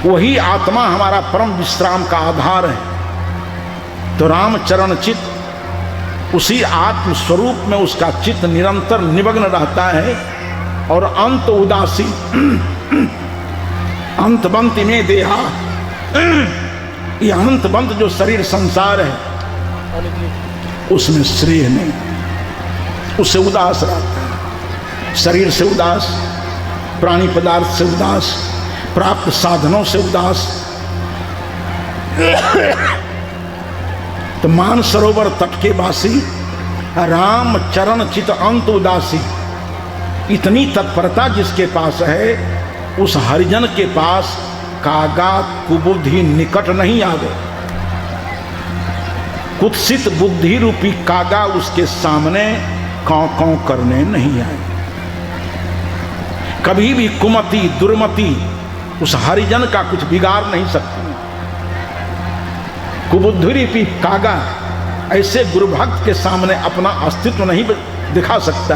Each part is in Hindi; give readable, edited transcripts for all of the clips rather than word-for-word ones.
वही आत्मा हमारा परम विश्राम का आधार है। तो रामचरण चित्त, उसी आत्म स्वरूप में उसका चित्त निरंतर निमग्न रहता है। और अंत उदासी अंतबंत में देहा, ये अनंतबंत जो शरीर संसार है उसमें श्रेय नहीं, उससे उदास रहता है। शरीर से उदास, प्राणी पदार्थ से उदास, प्राप्त साधनों से उदास। तो मान सरोवर तट के वासी, राम चरण चित अंत उदासी, इतनी तत्परता जिसके पास है, उस हरिजन के पास कागा कुबुद्धि निकट नहीं आवे। कुत्सित बुद्धि रूपी कागा उसके सामने कौं कौं करने नहीं आए। कभी भी कुमति दुर्मति उस हरिजन का कुछ बिगाड़ नहीं सकती। कुबुद्धि रूपी कागा ऐसे गुरु भक्त के सामने अपना अस्तित्व नहीं दिखा सकता।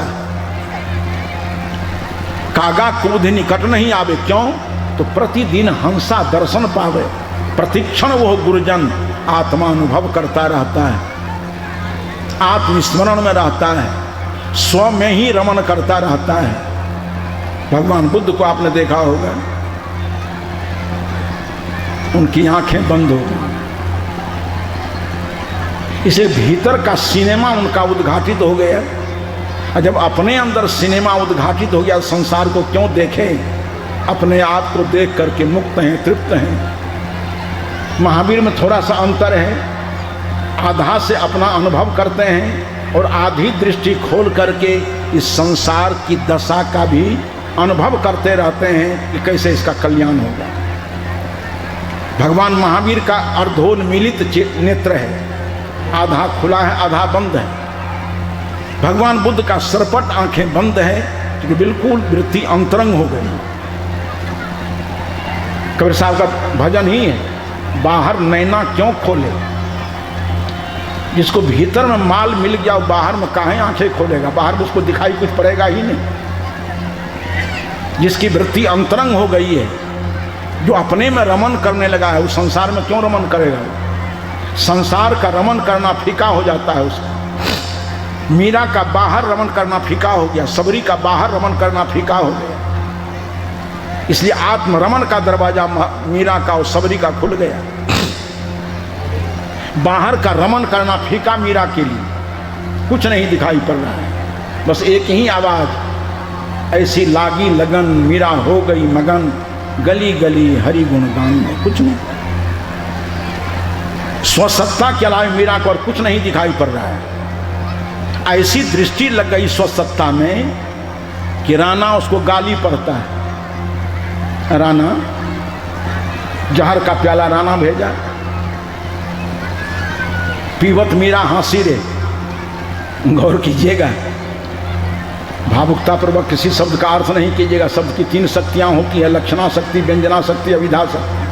कागा कुबुद्धि निकट नहीं आवे, क्यों? तो प्रतिदिन हंसा दर्शन पावे, प्रतिक्षण वह गुरुजन आत्मानुभव करता रहता है, आत्मस्मरण में रहता है, स्व में ही रमण करता रहता है। भगवान बुद्ध को आपने देखा होगा, उनकी आंखें बंद हो गई, इसे भीतर का सिनेमा उनका उद्घाटित हो गया। और जब अपने अंदर सिनेमा उद्घाटित हो गया, संसार को क्यों देखें? अपने आप को देख करके मुक्त हैं, तृप्त हैं। महावीर में थोड़ा सा अंतर है, आधा से अपना अनुभव करते हैं और आधी दृष्टि खोल करके इस संसार की दशा का भी अनुभव करते रहते हैं कि कैसे इसका कल्याण होगा। भगवान महावीर का अर्धोन्मीलित नेत्र है, आधा खुला है आधा बंद है। भगवान बुद्ध का सरपट आंखें बंद है, क्योंकि बिल्कुल वृत्ति अंतरंग हो गई। कबीर साहब का भजन ही है, बाहर नैना क्यों खोले, जिसको भीतर में माल मिल गया बाहर में काहे आंखें खोलेगा? बाहर में उसको दिखाई कुछ पड़ेगा ही नहीं। जिसकी वृत्ति अंतरंग हो गई है, जो अपने में रमन करने लगा है, उस संसार में क्यों रमन करेगा? संसार का रमन करना फीका हो जाता है उसका। मीरा का बाहर रमन करना फीका हो गया, सबरी का बाहर रमन करना फीका हो गया। इसलिए आत्मरमन का दरवाजा मीरा का और सबरी का खुल गया। बाहर का रमन करना फीका मीरा के लिए, कुछ नहीं दिखाई पड़ रहा है, बस एक ही आवाज, ऐसी लागी लगन मीरा हो गई मगन, गली गली हरि गुण गान में। कुछ नहीं, स्वसत्ता के अलावा मीरा को और कुछ नहीं दिखाई पड़ रहा है। ऐसी दृष्टि लग गई स्वसत्ता में कि राणा उसको गाली पड़ता है। राणा, जहर का प्याला राणा भेजा, पीवत मीरा हंसी रे। गौर कीजिएगा, भावुकता पूर्वक किसी शब्द का अर्थ नहीं कीजिएगा। शब्द की 3 शक्तियां होती है, लक्षणा शक्ति, व्यंजना शक्ति, अभिधा शक्ति।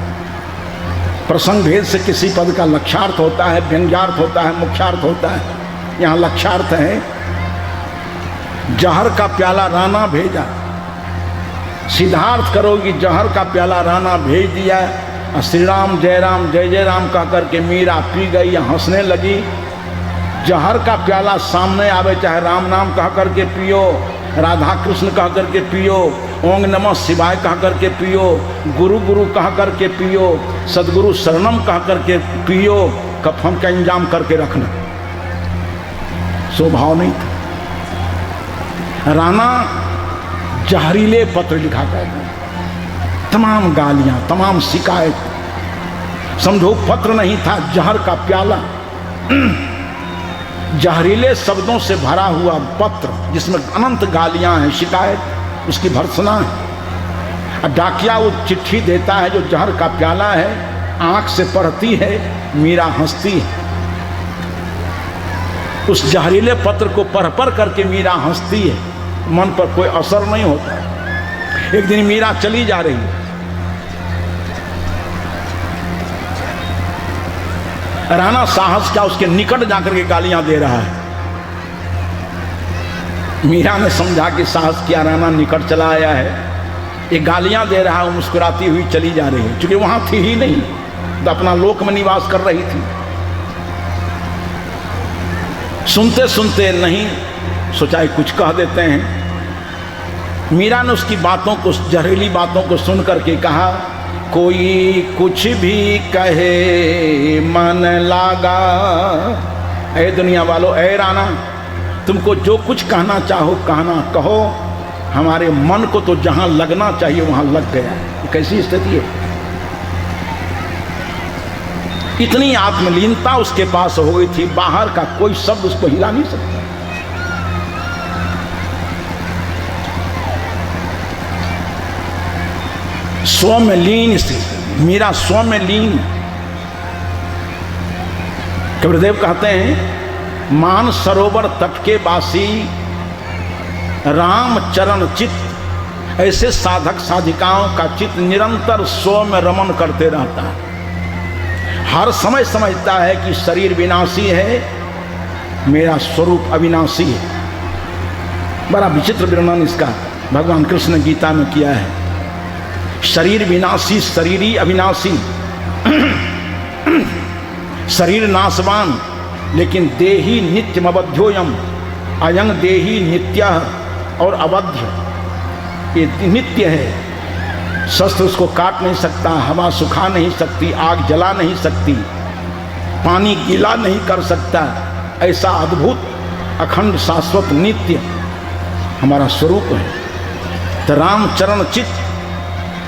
प्रसंग भेद से किसी पद का लक्षार्थ होता है, व्यंग्यार्थ होता है, मुख्यार्थ होता है। यहाँ लक्षार्थ है, जहर का प्याला राणा भेजा। सिद्धार्थ करोगी, जहर का प्याला राणा भेज दिया, श्री राम जय राम कह करके मीरा पी गई, हंसने लगी। जहर का प्याला सामने आवे, चाहे राम नाम कह करके पियो, राधा कृष्ण कह करके पियो, ओंग नमः शिवाय कह करके पियो, गुरु गुरु कह करके पियो, सदगुरु शरणम कह करके पियो, कफन का इंजाम करके रखना। स्वभाव नहीं था। राणा जहरीले पत्र लिखा करता, तमाम गालियां, तमाम शिकायत। समझो पत्र नहीं था, जहर का प्याला, जहरीले शब्दों से भरा हुआ पत्र, जिसमें अनंत गालियां हैं, शिकायत, उसकी भर्त्सना है। डाकिया वो चिट्ठी देता है जो जहर का प्याला है, आंख से पढ़ती है, मीरा हंसती है। उस जहरीले पत्र को पढ़ पढ़ करके मीरा हंसती है, मन पर कोई असर नहीं होता। एक दिन मीरा चली जा रही है, राणा साहस क्या उसके निकट जाकर के गालियां दे रहा है। मीरा ने समझा कि साहस किया, राणा निकट चला आया है, ये गालियां दे रहा है, मुस्कुराती हुई चली जा रही है, क्योंकि वहां थी ही नहीं, तो अपना लोक में निवास कर रही थी। सुनते सुनते नहीं सोचा कुछ कह देते हैं। मीरा ने उसकी बातों को, जहरीली बातों को सुन करके कहा, कोई कुछ भी कहे मन लागा। ऐ दुनिया वालों, ऐ राना, तुमको जो कुछ कहना चाहो कहना, कहो, हमारे मन को तो जहां लगना चाहिए वहां लग गया। ये कैसी स्थिति है? इतनी आत्मलीनता उसके पास हो गई थी, बाहर का कोई शब्द उसको हिला नहीं सकता। स्व में लीन स्थिति, मीरा स्व में लीन। कबीरदेव कहते हैं, मान सरोवर तट के बासी राम चरण चित्त। ऐसे साधक साधिकाओं का चित्त निरंतर स्व में रमन करते रहता है। हर समय समझता है कि शरीर विनाशी है, मेरा स्वरूप अविनाशी है। बड़ा विचित्र वर्णन इसका भगवान कृष्ण ने गीता में किया है। शरीर विनाशी, शरीरी अविनाशी। शरीर नाशवान, लेकिन देही नित्यम अबध्योयम। अयंग देही नित्यः और अबध्य, ये नित्य है। शस्त्र उसको काट नहीं सकता, हवा सुखा नहीं सकती, आग जला नहीं सकती, पानी गीला नहीं कर सकता। ऐसा अद्भुत अखंड शाश्वत नित्य हमारा स्वरूप है। तो रामचरण चित्त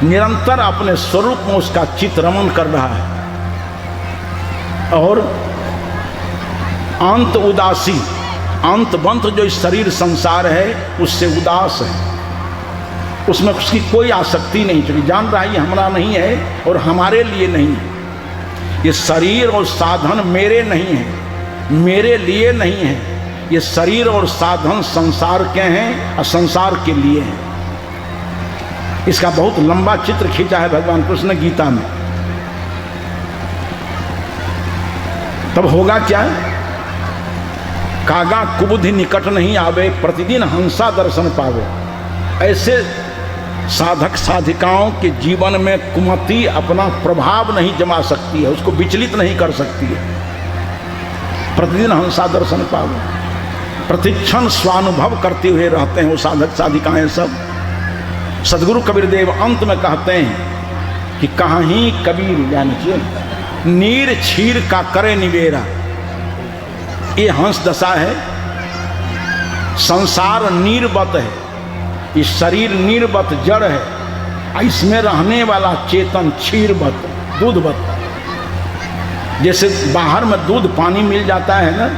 निरंतर अपने स्वरूप में उसका चित्त रमन कर रहा है। और अंत उदासी, अंतबंत जो इस शरीर संसार है उससे उदास है, उसमें उसकी कोई आसक्ति नहीं, क्योंकि जान रहा है ये हमारा नहीं है और हमारे लिए नहीं है। ये शरीर और साधन मेरे नहीं है, मेरे लिए नहीं है। ये शरीर और साधन संसार के हैं और संसार के लिए हैं। इसका बहुत लंबा चित्र खींचा है भगवान कृष्ण गीता में। तब होगा क्या? कागा कुबुद्धि निकट नहीं आवे, प्रतिदिन हंसा दर्शन पावे। ऐसे साधक साधिकाओं के जीवन में कुमति अपना प्रभाव नहीं जमा सकती है, उसको विचलित नहीं कर सकती है। प्रतिदिन हंसा दर्शन पावे, प्रतिक्षण स्वानुभव करते हुए रहते हैं वो साधक साधिकाएं सब। सदगुरु कबीरदेव अंत में कहते हैं कि कहीं कबीर यानी नीर छीर का करे निवेरा। ये हंस दशा है, संसार नीरवत है, ये शरीर नीरवत जड़ है, इसमें रहने वाला चेतन क्षीरवत दूधवत। जैसे बाहर में दूध पानी मिल जाता है ना,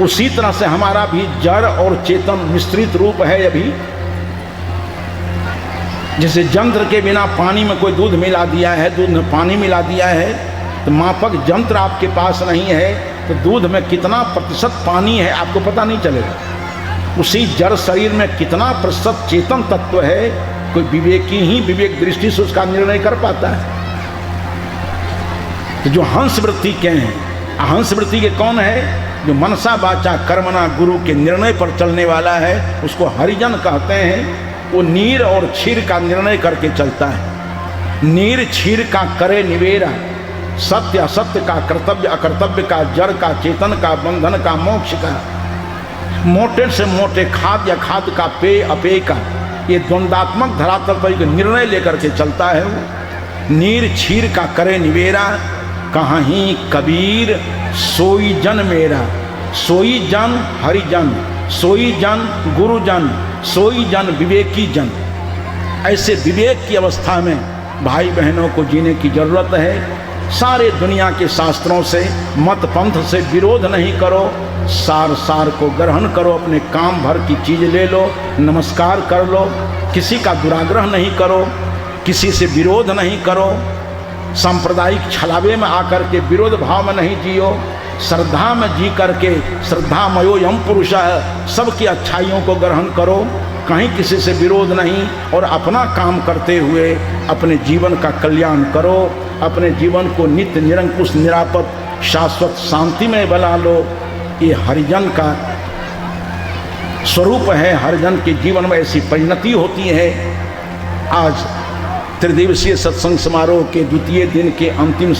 उसी तरह से हमारा भी जड़ और चेतन मिश्रित रूप है अभी। जैसे यंत्र के बिना पानी में कोई दूध मिला दिया है, दूध में पानी मिला दिया है, तो मापक यंत्र आपके पास नहीं है तो दूध में कितना प्रतिशत पानी है आपको पता नहीं चलेगा। उसी जड़ शरीर में कितना प्रतिशत चेतन तत्व है, कोई विवेकी ही विवेक दृष्टि से उसका निर्णय कर पाता है। तो जो हंस वृत्ति के हैं, हंस वृत्ति के कौन है? जो मनसा वाचा कर्मणा गुरु के निर्णय पर चलने वाला है, उसको हरिजन कहते हैं। वो नीर और क्षीर का निर्णय करके चलता है। नीर क्षीर का करे निवेरा, सत्य असत्य का, कर्तव्य अकर्तव्य का, जड़ का चेतन का, बंधन का मोक्ष का, मोटे से मोटे खाद्य खाद्य का, पेय अपेय का, ये द्वंद्वात्मक धरातल पर निर्णय लेकर के चलता है वो। नीर क्षीर का करे निवेरा, कहीं कबीर सोई जन मेरा। सोई जन हरिजन, सोई जन गुरुजन, सोई जन विवेकी जन। ऐसे विवेक की अवस्था में भाई बहनों को जीने की जरूरत है। सारे दुनिया के शास्त्रों से, मत पंथ से विरोध नहीं करो, सार सार को ग्रहण करो, अपने काम भर की चीज ले लो, नमस्कार कर लो, किसी का दुराग्रह नहीं करो, किसी से विरोध नहीं करो, सांप्रदायिक छलावे में आकर के विरोध भाव में नहीं जियो, श्रद्धा में जी करके श्रद्धामयो यम पुरुष है, सबकी अच्छाइयों को ग्रहण करो, कहीं किसी से विरोध नहीं, और अपना काम करते हुए अपने जीवन का कल्याण करो, अपने जीवन को नित्य निरंकुश निरापद शाश्वत शांति में बना लो। ये हरिजन का स्वरूप है। हरिजन के जीवन में ऐसी परिणति होती है आज त्रिदिवसीय सत्संग समारोह के द्वितीय दिन के अंतिम